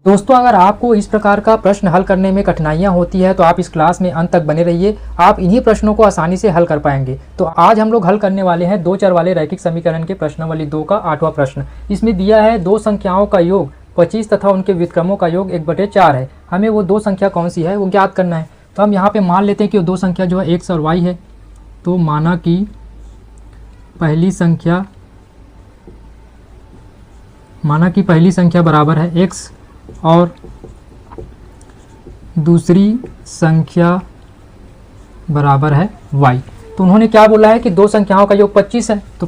दोस्तों, अगर आपको इस प्रकार का प्रश्न हल करने में कठिनाइयां होती है तो आप इस क्लास में अंत तक बने रहिए। आप इन्हीं प्रश्नों को आसानी से हल कर पाएंगे। तो आज हम लोग हल करने वाले हैं दो चर वाले रैखिक समीकरण के प्रश्नावली 2 का 8वां प्रश्न। इसमें दिया है दो संख्याओं का योग 25 तथा उनके व्युत्क्रमों का योग 1/4 है। हमें वो दो संख्या कौन सी है वो ज्ञात करना है। तो हम यहाँ पे मान लेते हैं कि वो दो संख्या जो है x और y है। तो माना कि पहली संख्या बराबर है x और दूसरी संख्या बराबर है y। तो उन्होंने क्या बोला है कि दो संख्याओं का योग 25 है। तो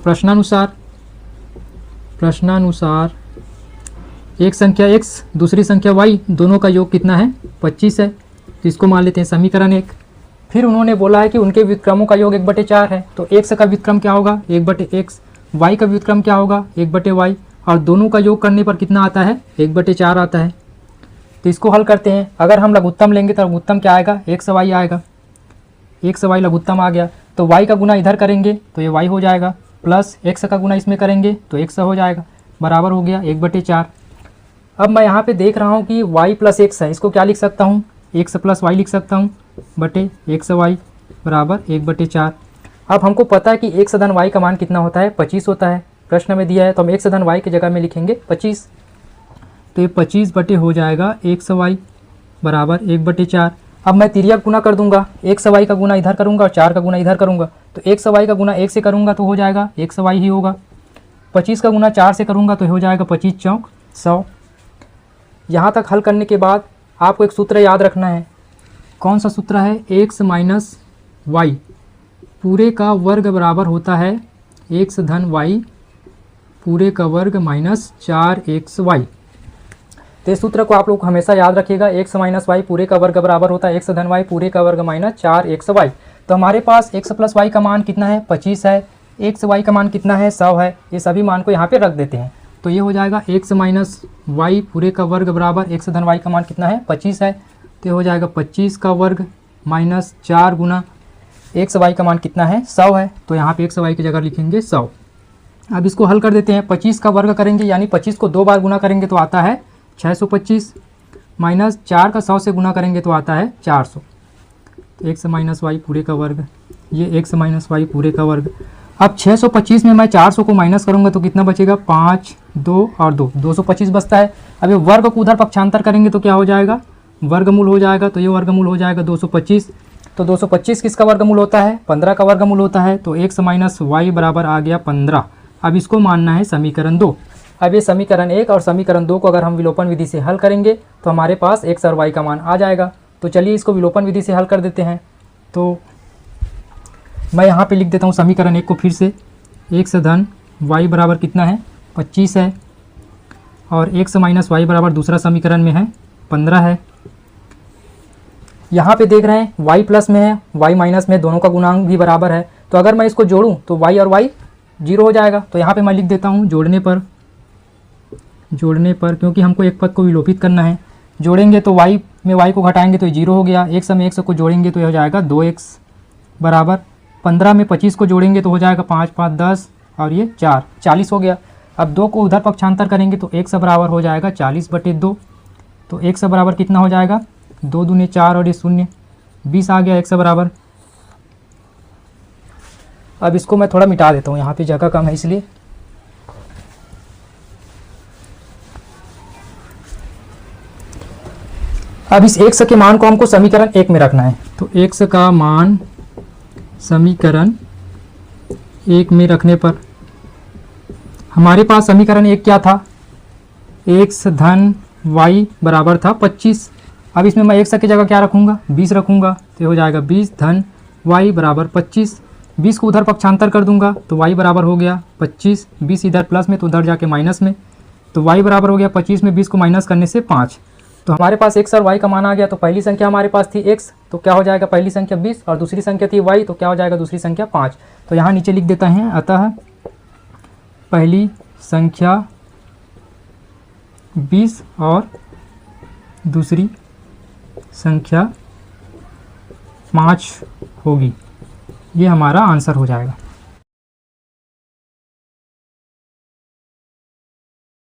प्रश्नानुसार एक संख्या x दूसरी संख्या y दोनों का योग कितना है 25 है। तो इसको मान लेते हैं समीकरण 1। फिर उन्होंने बोला है कि उनके व्युत्क्रमों का योग 1/4 है। तो x का व्युत्क्रम क्या होगा 1/x, y का व्युत्क्रम क्या होगा 1/y और दोनों का योग करने पर कितना आता है 1/4 आता है। तो इसको हल करते हैं। अगर हम लघुत्तम लेंगे तो लघुत्तम क्या आएगा x y आएगा। x y लघुत्तम आ गया तो y का गुना इधर करेंगे तो ये y हो जाएगा, प्लस x का गुना इसमें करेंगे तो x हो जाएगा, बराबर हो गया 1/4। अब मैं यहाँ पे देख रहा हूँ कि y प्लस x है, इसको क्या लिख सकता हूँ x प्लस y लिख सकता हूँ बटे x y बराबर 1/4। अब हमको पता है कि x धन y का मान कितना होता है 25 होता है। प्रश्न में दिया है तो हम x धन y की जगह में लिखेंगे 25। तो ये 25 बटे हो जाएगा x y बराबर 1/4। अब मैं तिर्यक गुना कर दूंगा, x y का गुना इधर करूंगा और 4 का गुना इधर करूंगा। तो x y का गुना 1 से करूंगा तो हो जाएगा x y ही होगा। 25 का गुना 4 से करूंगा तो हो जाएगा 25 चौक 100। यहाँ तक हल करने के बाद आपको एक सूत्र याद रखना है। कौन सा सूत्र है, x माइनस वाई पूरे का वर्ग बराबर होता है x धन y पूरे का वर्ग माइनस 4xy। तो इस सूत्र को आप लोग हमेशा याद रखिएगा। x माइनस वाई पूरे का वर्ग बराबर होता है x धन y पूरे का वर्ग माइनस 4xy। तो हमारे पास x प्लस y का मान कितना है 25 है, x y का मान कितना है 100 है। ये सभी मान को यहाँ पे रख देते हैं। तो ये हो जाएगा x माइनस वाई पूरे का वर्ग बराबर x धन y का मान कितना है 25 है। तो ये हो जाएगा 25 का वर्ग माइनस 4 गुना x y का मान कितना है 100 है। तो यहाँ पे x y की जगह लिखेंगे 100। अब इसको हल कर देते हैं। 25 का वर्ग करेंगे यानी 25 को 2 बार गुना करेंगे तो आता है 625 माइनस 4 का 100 से गुना करेंगे तो आता है 400। तो x माइनस वाई पूरे का वर्ग, ये x माइनस वाई पूरे का वर्ग। अब 625 में मैं 400 को माइनस करूंगा तो कितना बचेगा 5 2 और 2 225 बचता है। अब ये वर्ग को उधर पक्षांतर करेंगे तो क्या हो जाएगा वर्गमूल हो जाएगा। तो ये वर्गमूल हो जाएगा 225। तो 225 किसका वर्गमूल होता है 15 का वर्गमूल होता है। तो x माइनस वाई बराबर आ गया 15। अब इसको मानना है समीकरण 2। अब ये समीकरण 1 और समीकरण 2 को अगर हम विलोपन विधि से हल करेंगे तो हमारे पास x और y का मान आ जाएगा। तो चलिए इसको विलोपन विधि से हल कर देते हैं। तो मैं यहाँ पे लिख देता हूँ समीकरण 1 को फिर से। x धन y बराबर कितना है 25 है और x माइनस वाई बराबर दूसरा समीकरण में है 15 है। यहाँ पे देख रहे हैं y प्लस में है y माइनस में, दोनों का गुणांक भी बराबर है। तो अगर मैं इसको जोड़ूँ तो y और y 0 हो जाएगा। तो यहाँ पे मैं लिख देता हूँ जोड़ने पर क्योंकि हमको एक पद को विलोपित करना है। जोड़ेंगे तो y में y को घटाएंगे तो 0 हो गया। x में x को जोड़ेंगे तो यह हो जाएगा 2x बराबर 15 में 25 को जोड़ेंगे तो हो जाएगा 5 5 10 और ये 4 40 हो गया। अब 2 को उधर पक्षांतर करेंगे तो x बराबर हो जाएगा 40/2। तो x बराबर कितना हो जाएगा 2 दूनी 4 और ये 0 20 आ गया x बराबर। अब इसको मैं थोड़ा मिटा देता हूँ, यहाँ पे जगह कम है इसलिए। अब इस x के मान को हमको समीकरण 1 में रखना है। तो x का मान समीकरण 1 में रखने पर हमारे पास समीकरण 1 क्या था x धन y बराबर था 25। अब इसमें मैं x की जगह क्या रखूँगा 20 रखूँगा। तो हो जाएगा 20 धन y बराबर 25। 20 को उधर पक्षांतर कर दूंगा तो y बराबर हो गया 25। 20 इधर प्लस में तो उधर जाके माइनस में। तो y बराबर हो गया 25 में 20 को माइनस करने से 5। तो हमारे पास x और y का मान आ गया। तो पहली संख्या हमारे पास थी x तो क्या हो जाएगा पहली संख्या 20 और दूसरी संख्या थी y तो क्या हो जाएगा दूसरी संख्या 5। तो यहाँ नीचे लिख देते हैं अतः पहली संख्या 20 और दूसरी संख्या 5 होगी। ये हमारा आंसर हो जाएगा।